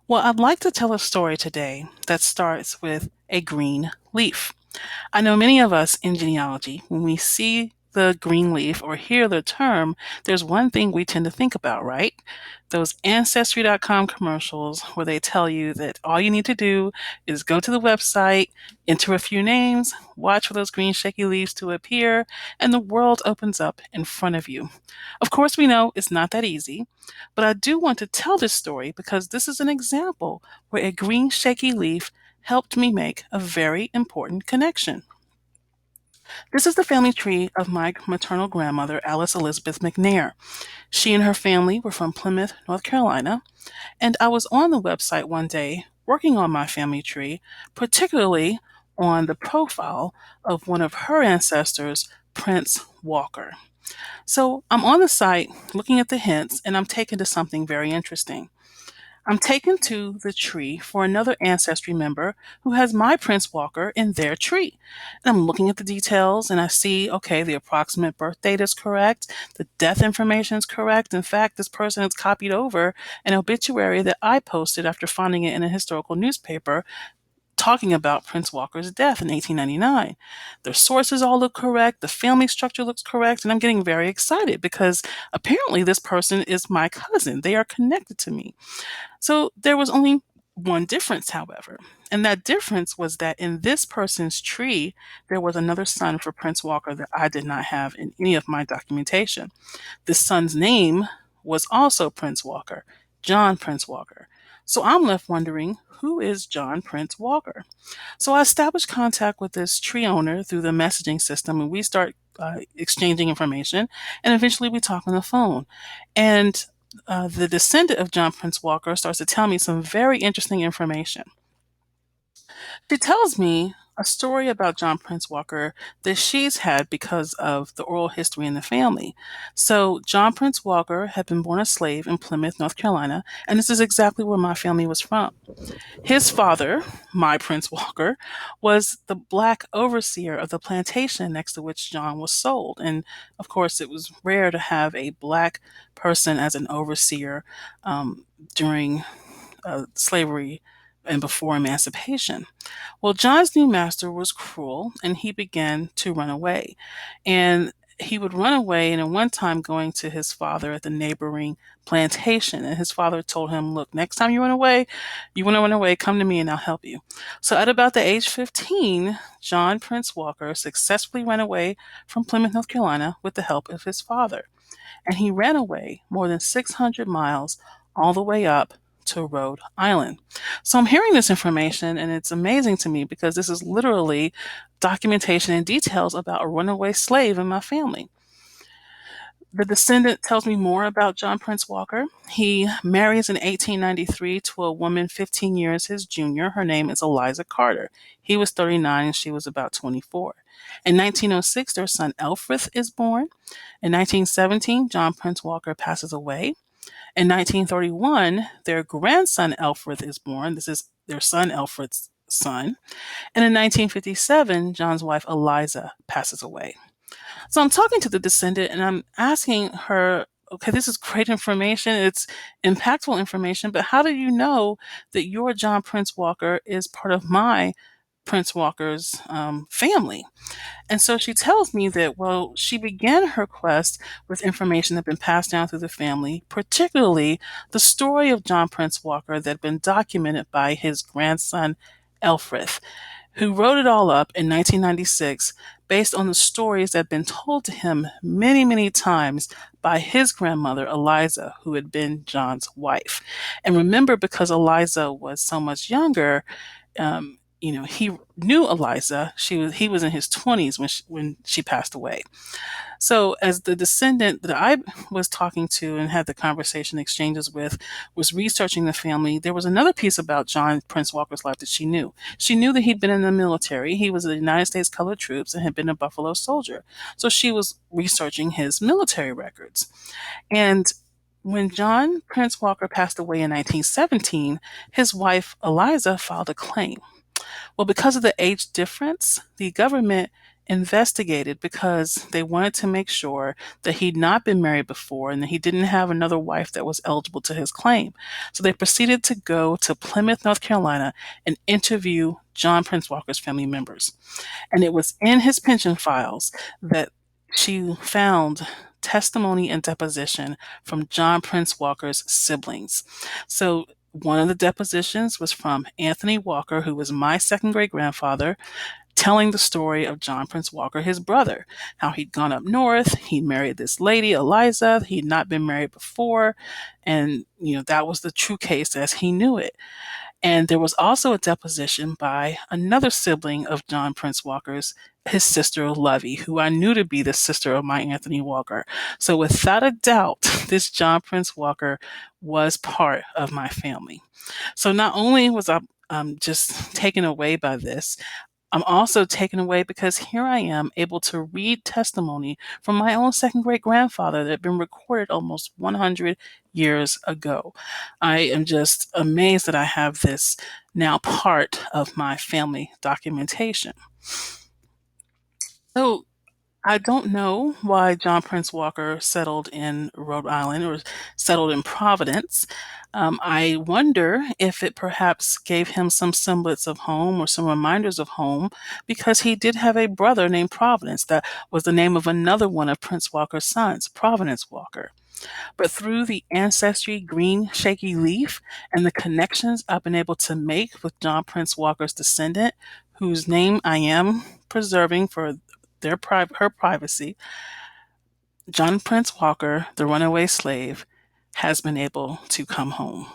Well, I'd like to tell a story today that starts with a green leaf. I know many of us in genealogy, when we see the green leaf or hear the term, there's one thing we tend to think about, right? Those Ancestry.com commercials where they tell you that all you need to do is go to the website, enter a few names, watch for those green shaky leaves to appear, and the world opens up in front of you. Of course, we know it's not that easy, but I do want to tell this story because this is an example where a green shaky leaf helped me make a very important connection. This is the family tree of my maternal grandmother, Alice Elizabeth McNair. She and her family were from Plymouth, North Carolina, and I was on the website one day working on my family tree, particularly on the profile of one of her ancestors, Prince Walker. So I'm on the site looking at the hints, and I'm taken to something very interesting. I'm taken to the tree for another ancestry member who has my Prince Walker in their tree. And I'm looking at the details and I see, okay, the approximate birth date is correct. The death information is correct. In fact, this person has copied over an obituary that I posted after finding it in a historical newspaper talking about Prince Walker's death in 1899. The sources all look correct, the family structure looks correct, and I'm getting very excited because apparently this person is my cousin. They are connected to me. So there was only one difference, however, and that difference was that in this person's tree, there was another son for Prince Walker that I did not have in any of my documentation. This son's name was also Prince Walker, John Prince Walker. So I'm left wondering, who is John Prince Walker? So I established contact with this tree owner through the messaging system, and we start exchanging information, and eventually we talk on the phone. And the descendant of John Prince Walker starts to tell me some very interesting information. She tells me a story about John Prince Walker that she's had because of the oral history in the family. So, John Prince Walker had been born a slave in Plymouth, North Carolina, and this is exactly where my family was from. His father, my Prince Walker, was the black overseer of the plantation next to which John was sold. And of course, it was rare to have a black person as an overseer during slavery and before emancipation. Well, John's new master was cruel and he began to run away. And he would run away and at one time going to his father at the neighboring plantation. And his father told him, look, next time you want to run away, come to me and I'll help you. So at about the age 15, John Prince Walker successfully ran away from Plymouth, North Carolina with the help of his father. And he ran away more than 600 miles all the way up to Rhode Island. So I'm hearing this information and it's amazing to me because this is literally documentation and details about a runaway slave in my family. The descendant tells me more about John Prince Walker. He marries in 1893 to a woman 15 years his junior. Her name is Eliza Carter. He was 39 and she was about 24. In 1906, their son Elfrith is born. In 1917, John Prince Walker passes away. In 1931, their grandson Elfrith is born. This is their son Elfrith's son. And in 1957, John's wife Eliza passes away. So I'm talking to the descendant and I'm asking her, okay, this is great information. It's impactful information, but how do you know that your John Prince Walker is part of my Prince Walker's family? And so she tells me that, well, she began her quest with information that had been passed down through the family, particularly the story of John Prince Walker that had been documented by his grandson, Elfrith, who wrote it all up in 1996 based on the stories that had been told to him many, many times by his grandmother, Eliza, who had been John's wife. And remember, because Eliza was so much younger, he knew Eliza. He was in his 20s when she passed away. So, as the descendant that I was talking to and had the conversation exchanges with was researching the family, there was another piece about John Prince Walker's life that she knew. She knew that he'd been in the military. He was in the United States Colored Troops and had been a Buffalo Soldier. So she was researching his military records. And when John Prince Walker passed away in 1917, his wife Eliza filed a claim. Well, because of the age difference, the government investigated because they wanted to make sure that he'd not been married before and that he didn't have another wife that was eligible to his claim. So they proceeded to go to Plymouth, North Carolina, and interview John Prince Walker's family members. And it was in his pension files that she found testimony and deposition from John Prince Walker's siblings. So one of the depositions was from Anthony Walker, who was my second great grandfather, telling the story of John Prince Walker, his brother, how he'd gone up north, he married this lady, Eliza, he'd not been married before, and that was the true case as he knew it. And there was also a deposition by another sibling of John Prince Walker's, his sister Lovey, who I knew to be the sister of my Anthony Walker. So without a doubt, this John Prince Walker was part of my family. So not only was I just taken away by this, I'm also taken away because here I am able to read testimony from my own second great grandfather that had been recorded almost 100 years ago. I am just amazed that I have this now part of my family documentation. So I don't know why John Prince Walker settled in Rhode Island or settled in Providence. I wonder if it perhaps gave him some semblance of home or some reminders of home because he did have a brother named Providence. That was the name of another one of Prince Walker's sons, Providence Walker. But through the Ancestry green shaky leaf and the connections I've been able to make with John Prince Walker's descendant, whose name I am preserving for her privacy, John Prince Walker, the runaway slave, has been able to come home.